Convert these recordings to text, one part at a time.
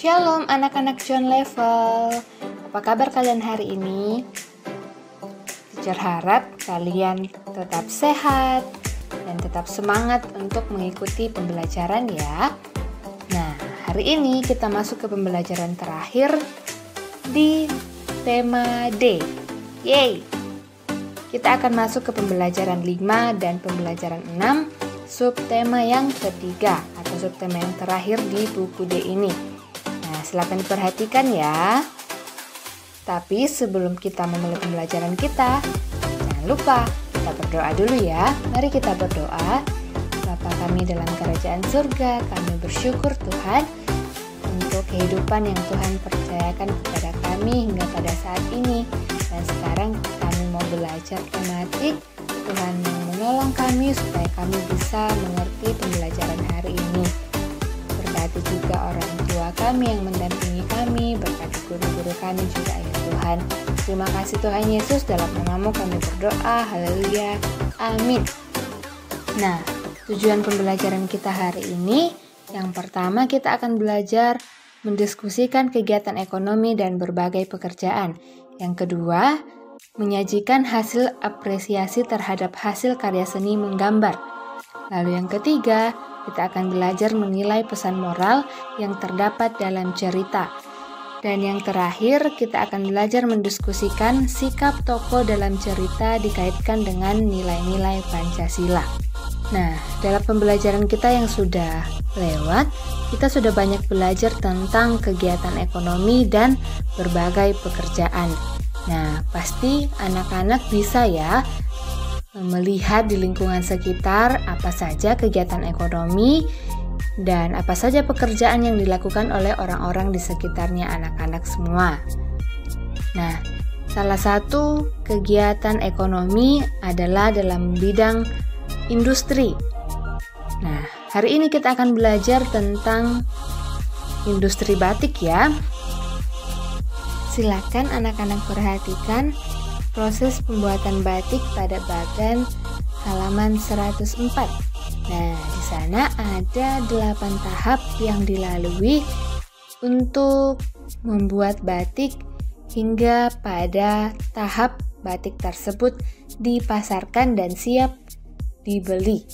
Shalom anak-anak John Level. Apa kabar kalian hari ini? Teacher harap kalian tetap sehat dan tetap semangat untuk mengikuti pembelajaran ya. Nah, hari ini kita masuk ke pembelajaran terakhir di tema D. Yeay! Kita akan masuk ke pembelajaran 5 dan pembelajaran 6, subtema yang ketiga atau subtema yang terakhir di buku D ini. Nah, silakan diperhatikan ya. Tapi sebelum kita memulai pembelajaran kita, jangan lupa kita berdoa dulu ya. Mari kita berdoa. Bapa kami dalam kerajaan surga, kami bersyukur Tuhan untuk kehidupan yang Tuhan percayakan kepada kami hingga pada saat ini. Dan sekarang kami mau belajar tematik. Tuhan menolong kami supaya kami bisa mengerti pembelajaran hari ini. Berkati juga orang tua kami yang mendampingi kami, berkati guru-guru kami juga ya Tuhan. Terima kasih Tuhan Yesus, dalam nama-Mu kami berdoa, haleluya, amin. Nah, tujuan pembelajaran kita hari ini, yang pertama kita akan belajar mendiskusikan kegiatan ekonomi dan berbagai pekerjaan. Yang kedua, menyajikan hasil apresiasi terhadap hasil karya seni menggambar. Lalu yang ketiga, kita akan belajar menilai pesan moral yang terdapat dalam cerita. Dan yang terakhir, kita akan belajar mendiskusikan sikap tokoh dalam cerita dikaitkan dengan nilai-nilai Pancasila. Nah, dalam pembelajaran kita yang sudah lewat, kita sudah banyak belajar tentang kegiatan ekonomi dan berbagai pekerjaan. Nah, pasti anak-anak bisa ya melihat di lingkungan sekitar apa saja kegiatan ekonomi dan apa saja pekerjaan yang dilakukan oleh orang-orang di sekitarnya anak-anak semua. Nah, salah satu kegiatan ekonomi adalah dalam bidang industri. Nah, hari ini kita akan belajar tentang industri batik ya. Silakan anak-anak perhatikan proses pembuatan batik pada bagan halaman 104. Nah, di sana ada 8 tahap yang dilalui untuk membuat batik hingga pada tahap batik tersebut dipasarkan dan siap dibeli.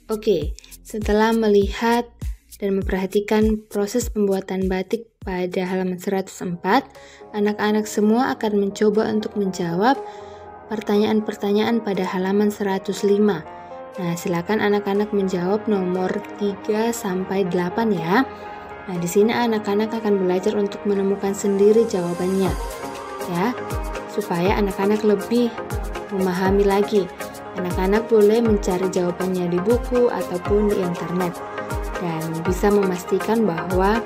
Oke, setelah melihat dan memperhatikan proses pembuatan batik pada halaman 104, anak-anak semua akan mencoba untuk menjawab pertanyaan-pertanyaan pada halaman 105. Nah, silakan anak-anak menjawab nomor 3 sampai 8 ya. Nah, di sini anak-anak akan belajar untuk menemukan sendiri jawabannya. Ya, supaya anak-anak lebih memahami lagi. Anak-anak boleh mencari jawabannya di buku ataupun di internet. Dan bisa memastikan bahwa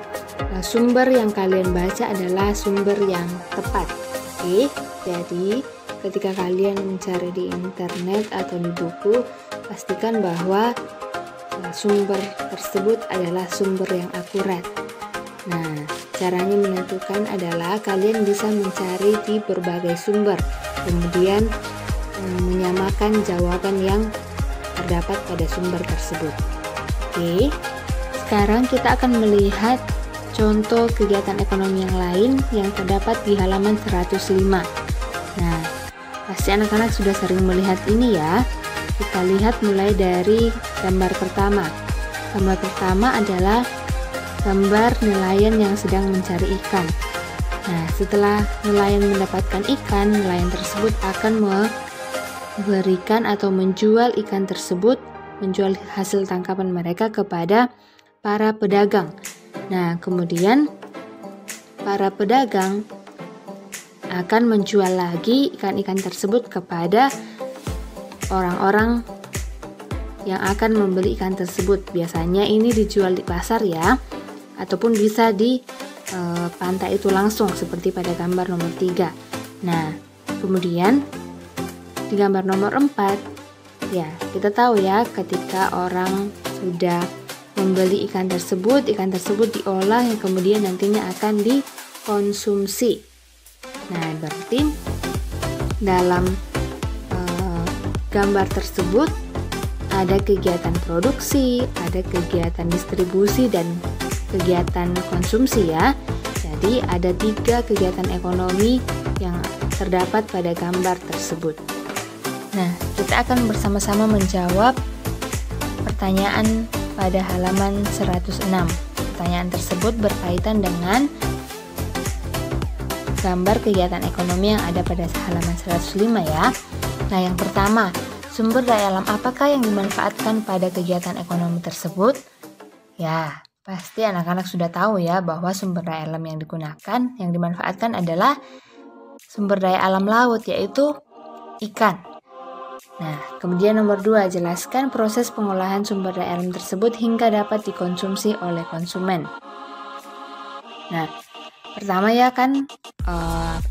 sumber yang kalian baca adalah sumber yang tepat. Oke, jadi ketika kalian mencari di internet atau di buku, pastikan bahwa sumber tersebut adalah sumber yang akurat. Nah, caranya menentukan adalah kalian bisa mencari di berbagai sumber, kemudian menyamakan jawaban yang terdapat pada sumber tersebut. Oke. Sekarang kita akan melihat contoh kegiatan ekonomi yang lain yang terdapat di halaman 105. Nah, pasti anak-anak sudah sering melihat ini ya. Kita lihat mulai dari gambar pertama. Gambar pertama adalah gambar nelayan yang sedang mencari ikan. Nah, setelah nelayan mendapatkan ikan, nelayan tersebut akan memberikan atau menjual ikan tersebut, menjual hasil tangkapan mereka kepada para pedagang. Nah, kemudian para pedagang akan menjual lagi ikan-ikan tersebut kepada orang-orang yang akan membeli ikan tersebut. Biasanya ini dijual di pasar ya, ataupun bisa di pantai itu langsung seperti pada gambar nomor 3. Nah, kemudian di gambar nomor 4 ya, kita tahu ya ketika orang sudah membeli ikan tersebut diolah yang kemudian nantinya akan dikonsumsi. Nah, berarti dalam gambar tersebut Ada kegiatan produksi, ada kegiatan distribusi, dan kegiatan konsumsi ya. Jadi ada 3 kegiatan ekonomi yang terdapat pada gambar tersebut. Nah, kita akan bersama-sama menjawab pertanyaan pada halaman 106. Pertanyaan tersebut berkaitan dengan gambar kegiatan ekonomi yang ada pada halaman 105 ya. Nah, yang pertama, sumber daya alam apakah yang dimanfaatkan pada kegiatan ekonomi tersebut? Ya, pasti anak-anak sudah tahu ya bahwa sumber daya alam yang digunakan, yang dimanfaatkan adalah sumber daya alam laut, yaitu ikan. Nah, kemudian nomor 2, jelaskan proses pengolahan sumber daya alam tersebut hingga dapat dikonsumsi oleh konsumen. Nah, pertama ya kan,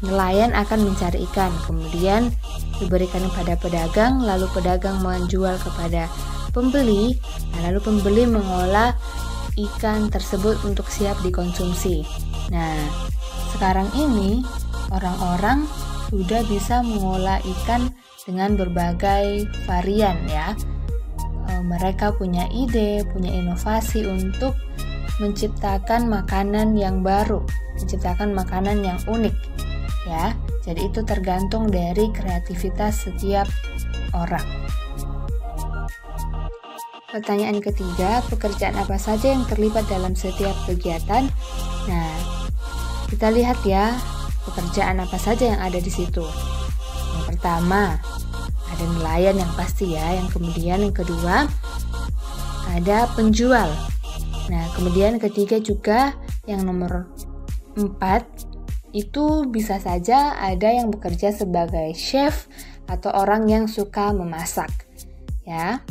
nelayan akan mencari ikan, kemudian diberikan kepada pedagang, lalu pedagang menjual kepada pembeli, lalu pembeli mengolah ikan tersebut untuk siap dikonsumsi. Nah, sekarang ini orang-orang sudah bisa mengolah ikan dengan berbagai varian ya. Mereka punya ide, punya inovasi untuk menciptakan makanan yang baru, menciptakan makanan yang unik ya. Jadi itu tergantung dari kreativitas setiap orang. Pertanyaan ketiga, pekerjaan apa saja yang terlibat dalam setiap kegiatan? Nah, kita lihat ya, pekerjaan apa saja yang ada di situ. Yang pertama, ada nelayan yang pasti ya. Yang kemudian yang kedua, ada penjual. Nah, kemudian ketiga juga yang nomor 4, itu bisa saja ada yang bekerja sebagai chef atau orang yang suka memasak ya.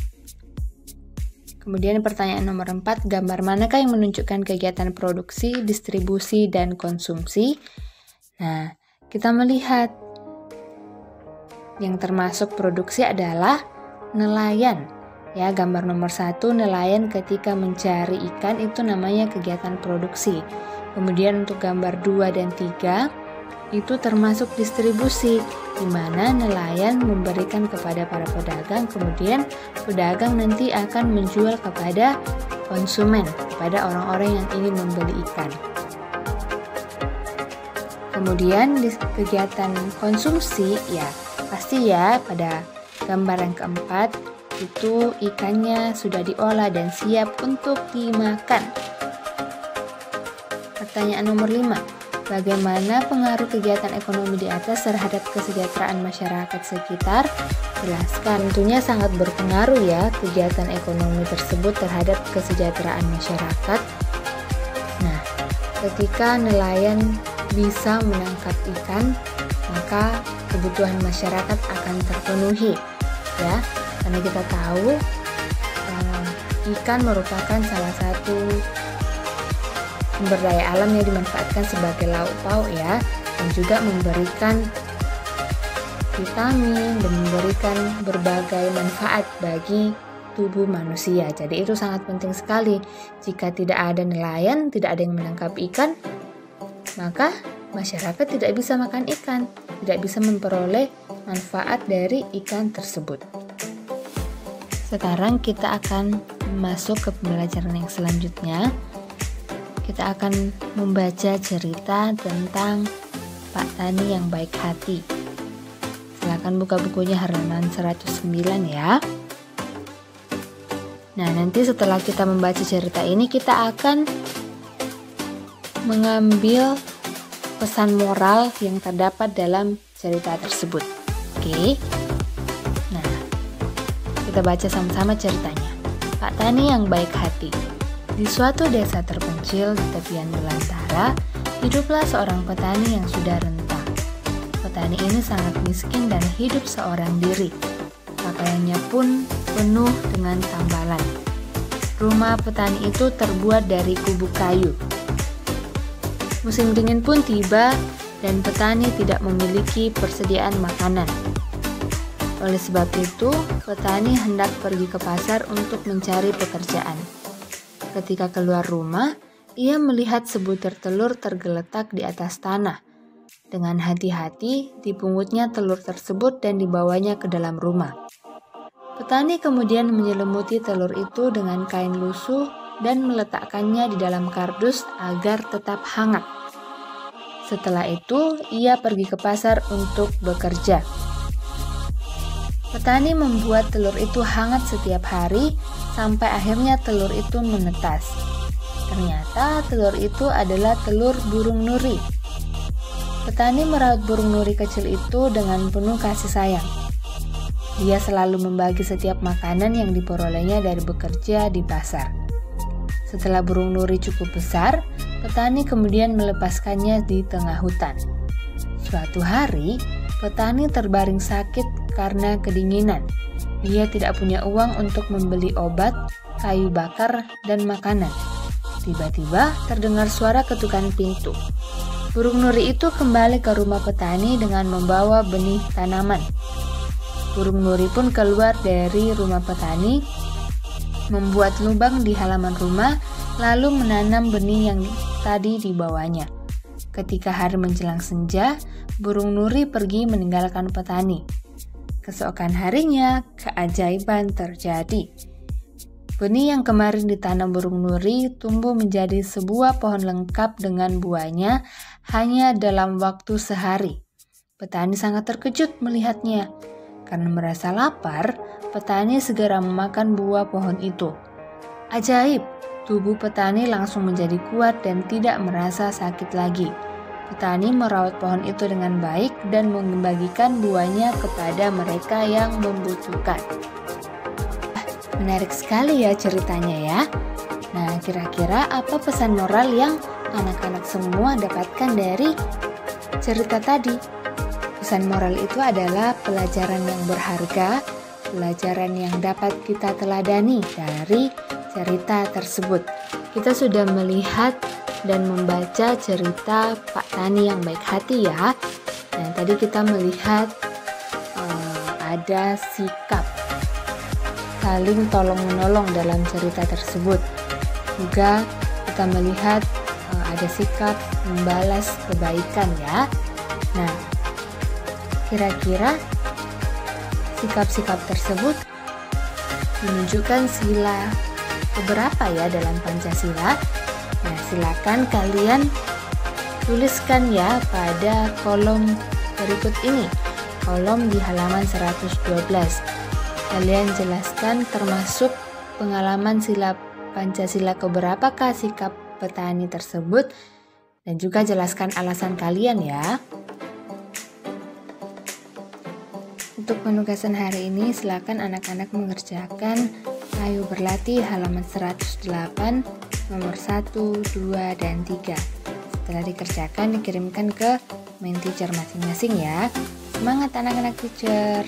Kemudian pertanyaan nomor 4, gambar manakah yang menunjukkan kegiatan produksi, distribusi, dan konsumsi? Nah, kita melihat yang termasuk produksi adalah nelayan. Ya, gambar nomor 1, nelayan ketika mencari ikan itu namanya kegiatan produksi. Kemudian untuk gambar 2 dan 3 itu termasuk distribusi, di mana nelayan memberikan kepada para pedagang, kemudian pedagang nanti akan menjual kepada konsumen, kepada orang-orang yang ingin membeli ikan. Kemudian di kegiatan konsumsi ya, pasti ya pada gambar yang keempat itu ikannya sudah diolah dan siap untuk dimakan. Pertanyaan nomor 5, bagaimana pengaruh kegiatan ekonomi di atas terhadap kesejahteraan masyarakat sekitar? Jelaskan. Tentunya sangat berpengaruh ya kegiatan ekonomi tersebut terhadap kesejahteraan masyarakat. Nah, ketika nelayan bisa menangkap ikan, maka kebutuhan masyarakat akan terpenuhi ya, karena kita tahu ikan merupakan salah satu sumber daya alam yang dimanfaatkan sebagai lauk pauk ya, dan juga memberikan vitamin dan memberikan berbagai manfaat bagi tubuh manusia. Jadi itu sangat penting sekali. Jika tidak ada nelayan, tidak ada yang menangkap ikan, maka masyarakat tidak bisa makan ikan, tidak bisa memperoleh manfaat dari ikan tersebut. Sekarang kita akan masuk ke pembelajaran yang selanjutnya. Kita akan membaca cerita tentang Pak Tani yang baik hati. Silakan buka bukunya halaman 109 ya. Nah, nanti setelah kita membaca cerita ini, kita akan mengambil pesan moral yang terdapat dalam cerita tersebut. Oke. Nah, kita baca sama-sama ceritanya. Pak Tani yang baik hati. Di suatu desa terpencil di tepian belantara, hiduplah seorang petani yang sudah renta. Petani ini sangat miskin dan hidup seorang diri. Pakaiannya pun penuh dengan tambalan. Rumah petani itu terbuat dari kubuk kayu. Musim dingin pun tiba dan petani tidak memiliki persediaan makanan. Oleh sebab itu, petani hendak pergi ke pasar untuk mencari pekerjaan. Ketika keluar rumah, ia melihat sebutir telur tergeletak di atas tanah. Dengan hati-hati, dipungutnya telur tersebut dan dibawanya ke dalam rumah. Petani kemudian menyelimuti telur itu dengan kain lusuh dan meletakkannya di dalam kardus agar tetap hangat. Setelah itu, ia pergi ke pasar untuk bekerja. Petani membuat telur itu hangat setiap hari sampai akhirnya telur itu menetas. Ternyata telur itu adalah telur burung nuri. Petani merawat burung nuri kecil itu dengan penuh kasih sayang. Dia selalu membagi setiap makanan yang diperolehnya dari bekerja di pasar. Setelah burung nuri cukup besar, petani kemudian melepaskannya di tengah hutan. Suatu hari, petani terbaring sakit karena kedinginan. Dia tidak punya uang untuk membeli obat, kayu bakar, dan makanan. Tiba-tiba terdengar suara ketukan pintu. Burung nuri itu kembali ke rumah petani dengan membawa benih tanaman. Burung nuri pun keluar dari rumah petani, membuat lubang di halaman rumah, lalu menanam benih yang tadi dibawanya. Ketika hari menjelang senja, burung nuri pergi meninggalkan petani. Keesokan harinya, keajaiban terjadi. Benih yang kemarin ditanam burung nuri tumbuh menjadi sebuah pohon lengkap dengan buahnya hanya dalam waktu sehari. Petani sangat terkejut melihatnya. Karena merasa lapar, petani segera memakan buah pohon itu. Ajaib, tubuh petani langsung menjadi kuat dan tidak merasa sakit lagi. Petani merawat pohon itu dengan baik dan membagikan buahnya kepada mereka yang membutuhkan. Menarik sekali ya ceritanya ya. Nah, kira-kira apa pesan moral yang anak-anak semua dapatkan dari cerita tadi? Pesan moral itu adalah pelajaran yang berharga, pelajaran yang dapat kita teladani dari cerita tersebut. Kita sudah melihat dan membaca cerita Pak Tani yang baik hati ya. Nah, tadi kita melihat ada sikap saling tolong-menolong dalam cerita tersebut. Juga kita melihat ada sikap membalas kebaikan ya. Nah, kira-kira sikap-sikap tersebut menunjukkan sila keberapa ya dalam Pancasila? Nah, silakan kalian tuliskan ya pada kolom berikut ini, kolom di halaman 112. Kalian jelaskan termasuk pengalaman sila Pancasila keberapakah sikap petani tersebut, dan juga jelaskan alasan kalian ya. Untuk penugasan hari ini, silakan anak-anak mengerjakan Ayo Berlatih halaman 108, nomor 1, 2, dan 3. Setelah dikerjakan, dikirimkan ke main teacher masing-masing ya. Semangat anak-anak teacher!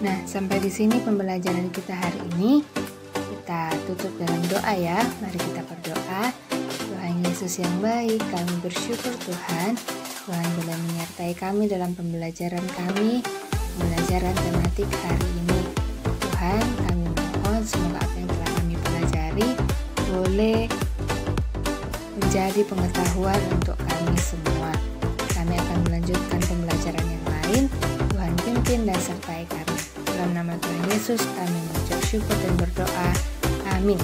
Nah, sampai di sini pembelajaran kita hari ini. Kita tutup dengan doa ya. Mari kita berdoa. Tuhan Yesus yang baik, kami bersyukur Tuhan. Tuhan boleh menyertai kami dalam pembelajaran tematik hari ini. Tuhan, kami mohon semoga apa yang telah kami pelajari boleh menjadi pengetahuan untuk kami semua. Kami akan melanjutkan pembelajaran yang lain. Tuhan pimpin dan sertai kami. Dalam nama Tuhan Yesus kami mengucap syukur dan berdoa. Amin.